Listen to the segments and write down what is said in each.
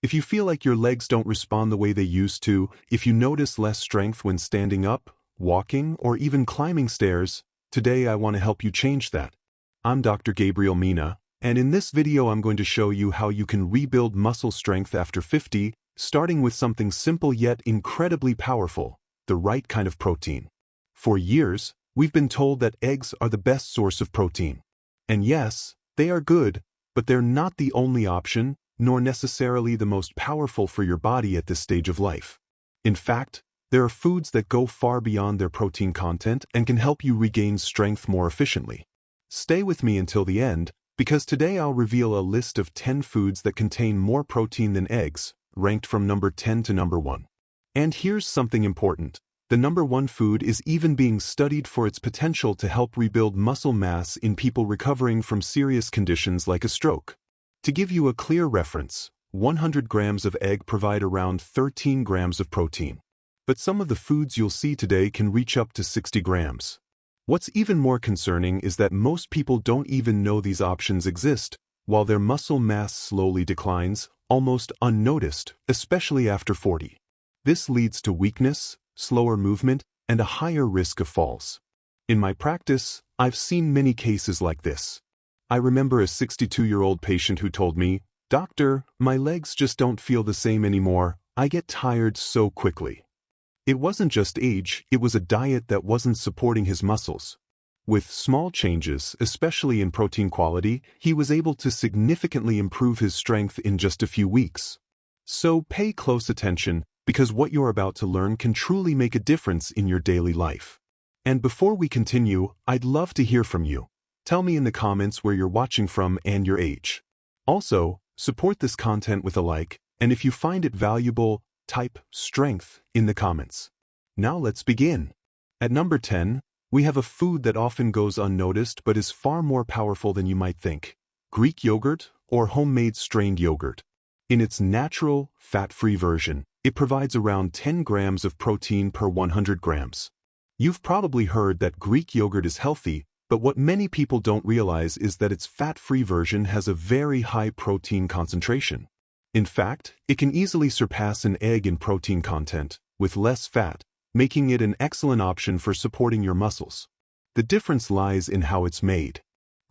If you feel like your legs don't respond the way they used to, if you notice less strength when standing up, walking, or even climbing stairs, today I want to help you change that. I'm Dr. Gabriel Mina, and in this video I'm going to show you how you can rebuild muscle strength after 50, starting with something simple yet incredibly powerful, the right kind of protein. For years, we've been told that eggs are the best source of protein. And yes, they are good, but they're not the only option, nor necessarily the most powerful for your body at this stage of life. In fact, there are foods that go far beyond their protein content and can help you regain strength more efficiently. Stay with me until the end, because today I'll reveal a list of 10 foods that contain more protein than eggs, ranked from number 10 to number 1. And here's something important. The number 1 food is even being studied for its potential to help rebuild muscle mass in people recovering from serious conditions like a stroke. To give you a clear reference, 100 grams of egg provide around 13 grams of protein. But some of the foods you'll see today can reach up to 60 grams. What's even more concerning is that most people don't even know these options exist, while their muscle mass slowly declines, almost unnoticed, especially after 40. This leads to weakness, slower movement, and a higher risk of falls. In my practice, I've seen many cases like this. I remember a 62-year-old patient who told me, "Doctor, my legs just don't feel the same anymore. I get tired so quickly." It wasn't just age, it was a diet that wasn't supporting his muscles. With small changes, especially in protein quality, he was able to significantly improve his strength in just a few weeks. So pay close attention, because what you're about to learn can truly make a difference in your daily life. And before we continue, I'd love to hear from you. Tell me in the comments where you're watching from and your age. Also, support this content with a like, and if you find it valuable, type strength in the comments. Now let's begin. At number 10, we have a food that often goes unnoticed but is far more powerful than you might think: Greek yogurt or homemade strained yogurt. In its natural, fat-free version, it provides around 10 grams of protein per 100 grams. You've probably heard that Greek yogurt is healthy, but what many people don't realize is that its fat-free version has a very high protein concentration. In fact, it can easily surpass an egg in protein content, with less fat, making it an excellent option for supporting your muscles. The difference lies in how it's made.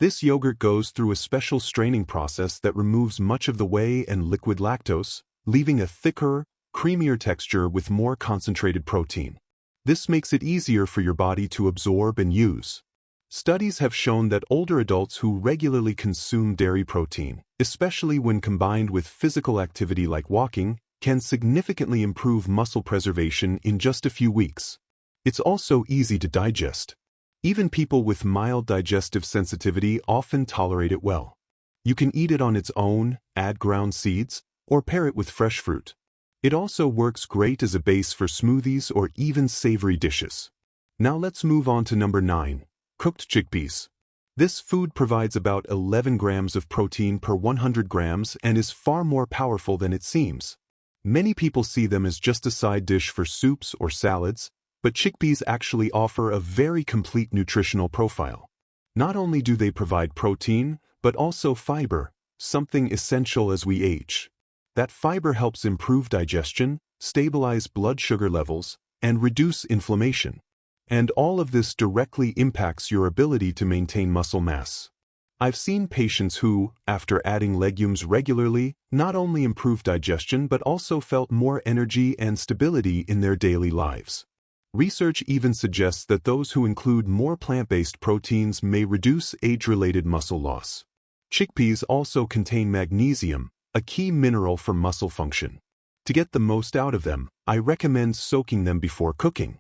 This yogurt goes through a special straining process that removes much of the whey and liquid lactose, leaving a thicker, creamier texture with more concentrated protein. This makes it easier for your body to absorb and use. Studies have shown that older adults who regularly consume dairy protein, especially when combined with physical activity like walking, can significantly improve muscle preservation in just a few weeks. It's also easy to digest. Even people with mild digestive sensitivity often tolerate it well. You can eat it on its own, add ground seeds, or pair it with fresh fruit. It also works great as a base for smoothies or even savory dishes. Now let's move on to number 9. Cooked chickpeas. This food provides about 11 grams of protein per 100 grams and is far more powerful than it seems. Many people see them as just a side dish for soups or salads, but chickpeas actually offer a very complete nutritional profile. Not only do they provide protein, but also fiber, something essential as we age. That fiber helps improve digestion, stabilize blood sugar levels, and reduce inflammation. And all of this directly impacts your ability to maintain muscle mass. I've seen patients who, after adding legumes regularly, not only improved digestion but also felt more energy and stability in their daily lives. Research even suggests that those who include more plant-based proteins may reduce age-related muscle loss. Chickpeas also contain magnesium, a key mineral for muscle function. To get the most out of them, I recommend soaking them before cooking.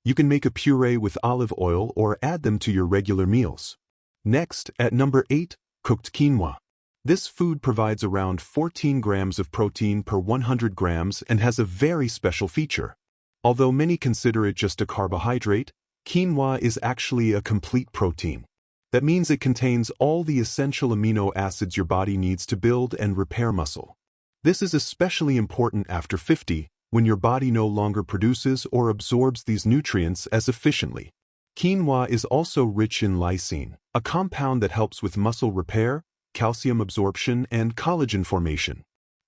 You can make a puree with olive oil or add them to your regular meals. Next, at number 8, cooked quinoa. This food provides around 14 grams of protein per 100 grams and has a very special feature. Although many consider it just a carbohydrate, quinoa is actually a complete protein. That means it contains all the essential amino acids your body needs to build and repair muscle. This is especially important after 50, when your body no longer produces or absorbs these nutrients as efficiently. Quinoa is also rich in lysine, a compound that helps with muscle repair, calcium absorption, and collagen formation.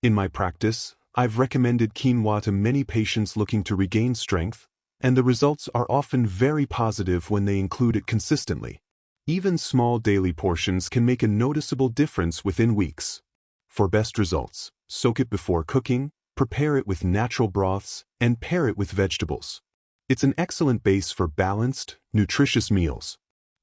In my practice, I've recommended quinoa to many patients looking to regain strength, and the results are often very positive when they include it consistently. Even small daily portions can make a noticeable difference within weeks. For best results, soak it before cooking, prepare it with natural broths, and pair it with vegetables. It's an excellent base for balanced, nutritious meals.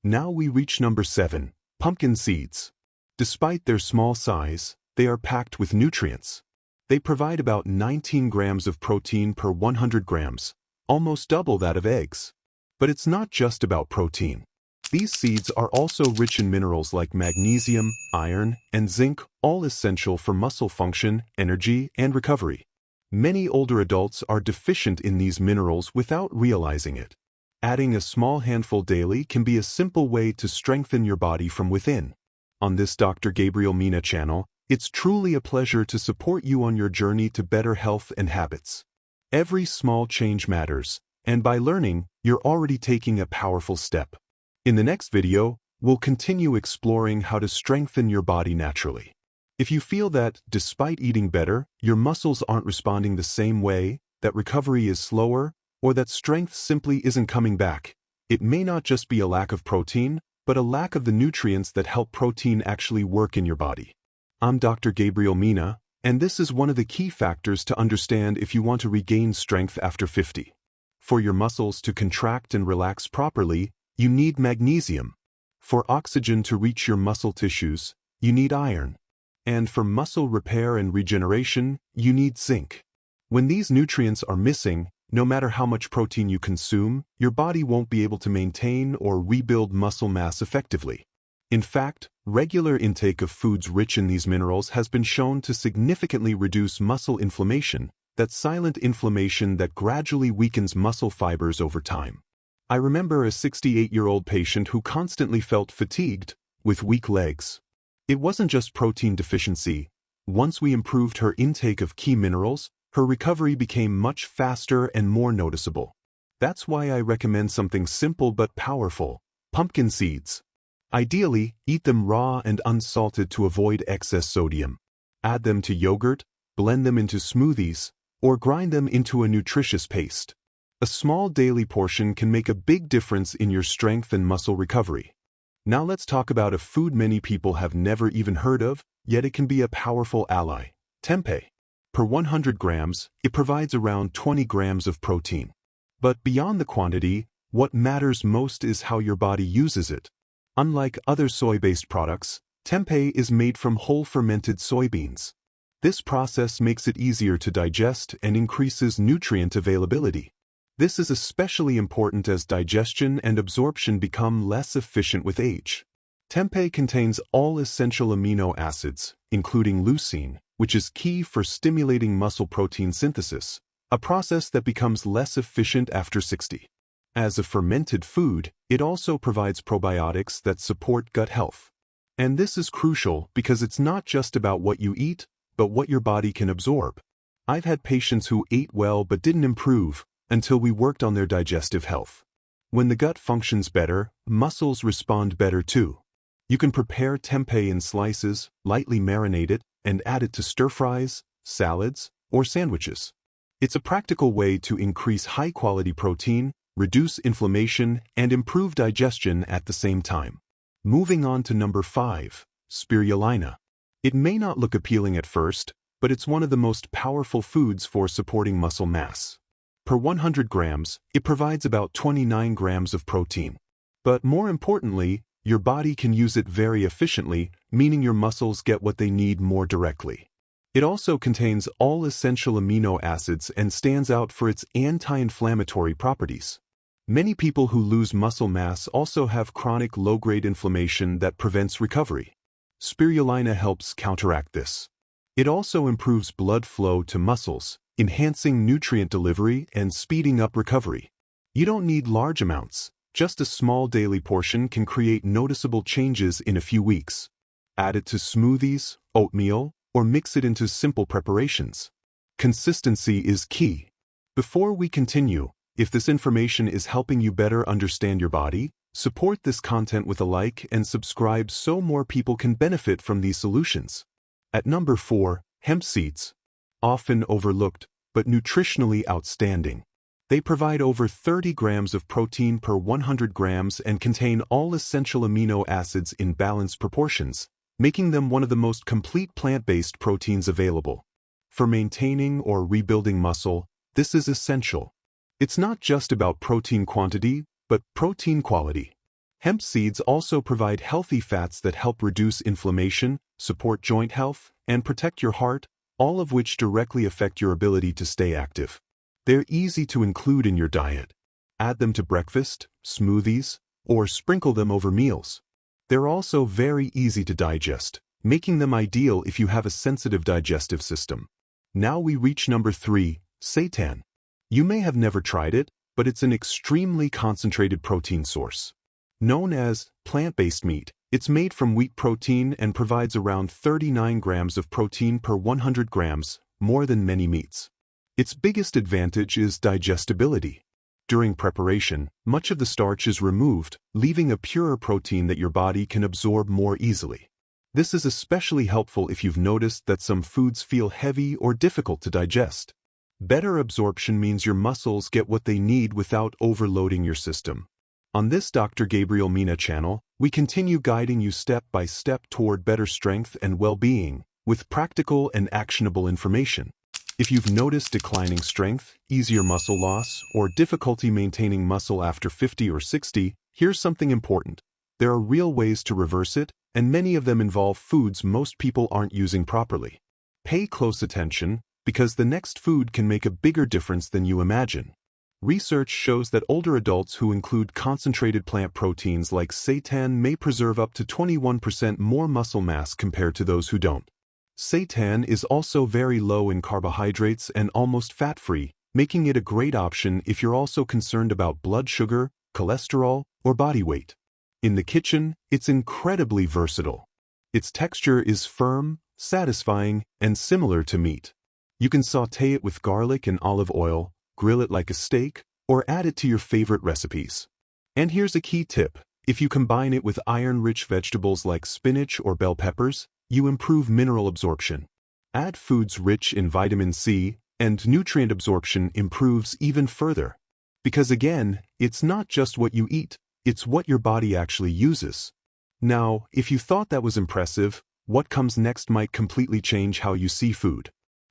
Now we reach number 7, pumpkin seeds. Despite their small size, they are packed with nutrients. They provide about 19 grams of protein per 100 grams, almost double that of eggs. But it's not just about protein. These seeds are also rich in minerals like magnesium, iron, and zinc, all essential for muscle function, energy, and recovery. Many older adults are deficient in these minerals without realizing it. Adding a small handful daily can be a simple way to strengthen your body from within. On this Dr. Gabriel Mina channel, it's truly a pleasure to support you on your journey to better health and habits. Every small change matters, and by learning, you're already taking a powerful step. In the next video, we'll continue exploring how to strengthen your body naturally. If you feel that, despite eating better, your muscles aren't responding the same way, that recovery is slower, or that strength simply isn't coming back, it may not just be a lack of protein, but a lack of the nutrients that help protein actually work in your body. I'm Dr. Gabriel Mina, and this is one of the key factors to understand if you want to regain strength after 50. For your muscles to contract and relax properly, you need magnesium. For oxygen to reach your muscle tissues, you need iron. And for muscle repair and regeneration, you need zinc. When these nutrients are missing, no matter how much protein you consume, your body won't be able to maintain or rebuild muscle mass effectively. In fact, regular intake of foods rich in these minerals has been shown to significantly reduce muscle inflammation, that silent inflammation that gradually weakens muscle fibers over time. I remember a 68-year-old patient who constantly felt fatigued, with weak legs. It wasn't just protein deficiency. Once we improved her intake of key minerals, her recovery became much faster and more noticeable. That's why I recommend something simple but powerful: pumpkin seeds. Ideally, eat them raw and unsalted to avoid excess sodium. Add them to yogurt, blend them into smoothies, or grind them into a nutritious paste. A small daily portion can make a big difference in your strength and muscle recovery. Now let's talk about a food many people have never even heard of, yet it can be a powerful ally: tempeh. Per 100 grams, it provides around 20 grams of protein. But beyond the quantity, what matters most is how your body uses it. Unlike other soy-based products, tempeh is made from whole fermented soybeans. This process makes it easier to digest and increases nutrient availability. This is especially important as digestion and absorption become less efficient with age. Tempeh contains all essential amino acids, including leucine, which is key for stimulating muscle protein synthesis, a process that becomes less efficient after 60. As a fermented food, it also provides probiotics that support gut health. And this is crucial because it's not just about what you eat, but what your body can absorb. I've had patients who ate well but didn't improve until we worked on their digestive health. When the gut functions better, muscles respond better too. You can prepare tempeh in slices, lightly marinate it, and add it to stir-fries, salads, or sandwiches. It's a practical way to increase high-quality protein, reduce inflammation, and improve digestion at the same time. Moving on to number 5, spirulina. It may not look appealing at first, but it's one of the most powerful foods for supporting muscle mass. Per 100 grams, it provides about 29 grams of protein. But more importantly, your body can use it very efficiently, meaning your muscles get what they need more directly. It also contains all essential amino acids and stands out for its anti-inflammatory properties. Many people who lose muscle mass also have chronic low-grade inflammation that prevents recovery. Spirulina helps counteract this. It also improves blood flow to muscles, enhancing nutrient delivery and speeding up recovery. You don't need large amounts. Just a small daily portion can create noticeable changes in a few weeks. Add it to smoothies, oatmeal, or mix it into simple preparations. Consistency is key. Before we continue, if this information is helping you better understand your body, support this content with a like and subscribe so more people can benefit from these solutions. At number 4, Hemp seeds. Often overlooked, but nutritionally outstanding. They provide over 30 grams of protein per 100 grams and contain all essential amino acids in balanced proportions, making them one of the most complete plant-based proteins available. For maintaining or rebuilding muscle, this is essential. It's not just about protein quantity, but protein quality. Hemp seeds also provide healthy fats that help reduce inflammation, support joint health, and protect your heart, all of which directly affect your ability to stay active. They're easy to include in your diet. Add them to breakfast, smoothies, or sprinkle them over meals. They're also very easy to digest, making them ideal if you have a sensitive digestive system. Now we reach number 3, seitan. You may have never tried it, but it's an extremely concentrated protein source. Known as plant-based meat, it's made from wheat protein and provides around 39 grams of protein per 100 grams, more than many meats. Its biggest advantage is digestibility. During preparation, much of the starch is removed, leaving a purer protein that your body can absorb more easily. This is especially helpful if you've noticed that some foods feel heavy or difficult to digest. Better absorption means your muscles get what they need without overloading your system. On this Dr. Gabriel Mina channel, we continue guiding you step by step toward better strength and well-being, with practical and actionable information. If you've noticed declining strength, easier muscle loss, or difficulty maintaining muscle after 50 or 60, here's something important. There are real ways to reverse it, and many of them involve foods most people aren't using properly. Pay close attention, because the next food can make a bigger difference than you imagine. Research shows that older adults who include concentrated plant proteins like seitan may preserve up to 21% more muscle mass compared to those who don't. Seitan is also very low in carbohydrates and almost fat-free, making it a great option if you're also concerned about blood sugar, cholesterol, or body weight. In the kitchen, it's incredibly versatile. Its texture is firm, satisfying, and similar to meat. You can sauté it with garlic and olive oil, grill it like a steak, or add it to your favorite recipes. And here's a key tip. If you combine it with iron-rich vegetables like spinach or bell peppers, you improve mineral absorption. Add foods rich in vitamin C, and nutrient absorption improves even further. Because again, it's not just what you eat, it's what your body actually uses. Now, if you thought that was impressive, what comes next might completely change how you see food.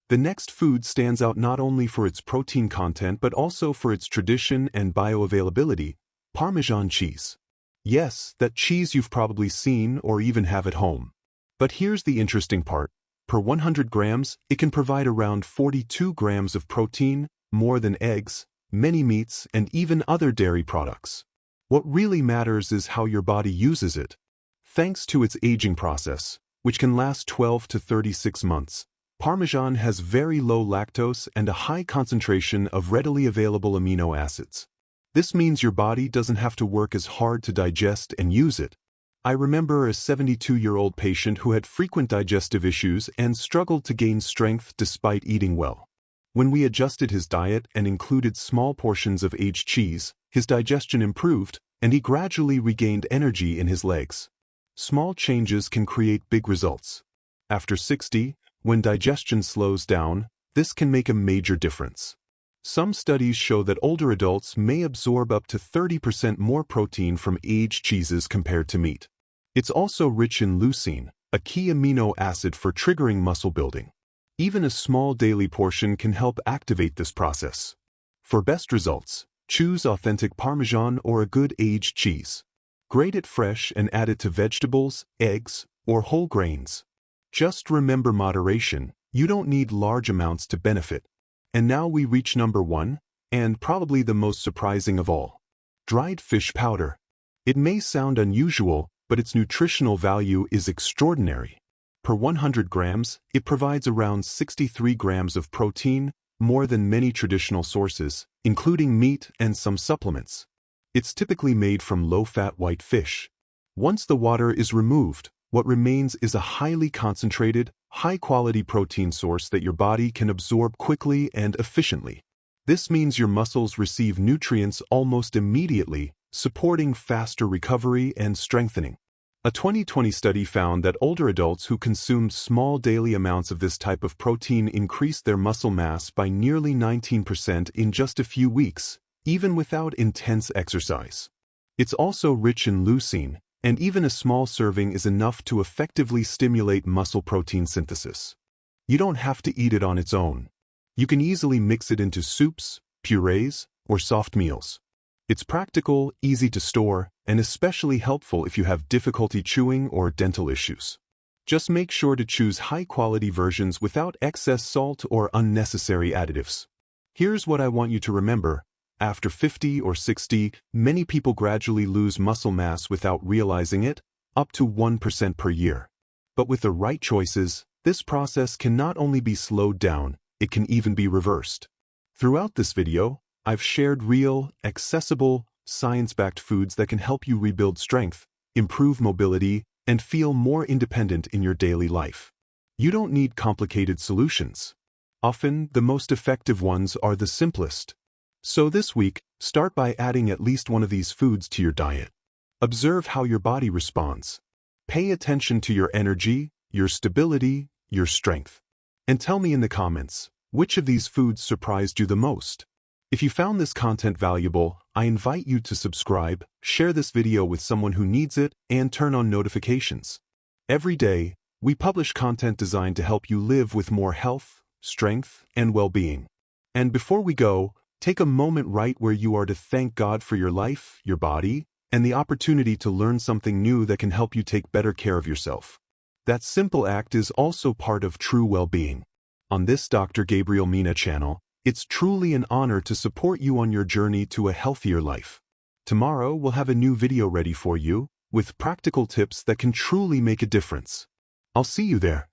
The next food stands out not only for its protein content but also for its tradition and bioavailability: Parmesan cheese. Yes, that cheese you've probably seen or even have at home. But here's the interesting part. Per 100 grams, it can provide around 42 grams of protein, more than eggs, many meats, and even other dairy products. What really matters is how your body uses it. Thanks to its aging process, which can last 12 to 36 months, Parmesan has very low lactose and a high concentration of readily available amino acids. This means your body doesn't have to work as hard to digest and use it. I remember a 72-year-old patient who had frequent digestive issues and struggled to gain strength despite eating well. When we adjusted his diet and included small portions of aged cheese, his digestion improved, and he gradually regained energy in his legs. Small changes can create big results. After 60, when digestion slows down, this can make a major difference. Some studies show that older adults may absorb up to 30% more protein from aged cheeses compared to meat. It's also rich in leucine, a key amino acid for triggering muscle building. Even a small daily portion can help activate this process. For best results, choose authentic Parmesan or a good aged cheese. Grate it fresh and add it to vegetables, eggs, or whole grains. Just remember moderation. You don't need large amounts to benefit. And now we reach number 1, and probably the most surprising of all: dried fish powder. It may sound unusual, but its nutritional value is extraordinary. Per 100 grams, it provides around 63 grams of protein, more than many traditional sources, including meat and some supplements. It's typically made from low-fat white fish. Once the water is removed, what remains is a highly concentrated, high-quality protein source that your body can absorb quickly and efficiently. This means your muscles receive nutrients almost immediately, supporting faster recovery and strengthening. A 2020 study found that older adults who consumed small daily amounts of this type of protein increased their muscle mass by nearly 19% in just a few weeks, even without intense exercise. It's also rich in leucine, and even a small serving is enough to effectively stimulate muscle protein synthesis. You don't have to eat it on its own. You can easily mix it into soups, purees, or soft meals. It's practical, easy to store, and especially helpful if you have difficulty chewing or dental issues. Just make sure to choose high-quality versions without excess salt or unnecessary additives. Here's what I want you to remember. After 50 or 60, many people gradually lose muscle mass without realizing it, up to 1% per year. But with the right choices, this process can not only be slowed down, it can even be reversed. Throughout this video, I've shared real, accessible, science-backed foods that can help you rebuild strength, improve mobility, and feel more independent in your daily life. You don't need complicated solutions. Often, the most effective ones are the simplest. So this week, start by adding at least one of these foods to your diet. Observe how your body responds. Pay attention to your energy, your stability, your strength. And tell me in the comments, which of these foods surprised you the most? If you found this content valuable, I invite you to subscribe, share this video with someone who needs it, and turn on notifications. Every day, we publish content designed to help you live with more health, strength, and well-being. And before we go, take a moment right where you are to thank God for your life, your body, and the opportunity to learn something new that can help you take better care of yourself. That simple act is also part of true well-being. On this Dr. Gabriel Mina channel, it's truly an honor to support you on your journey to a healthier life. Tomorrow we'll have a new video ready for you, with practical tips that can truly make a difference. I'll see you there.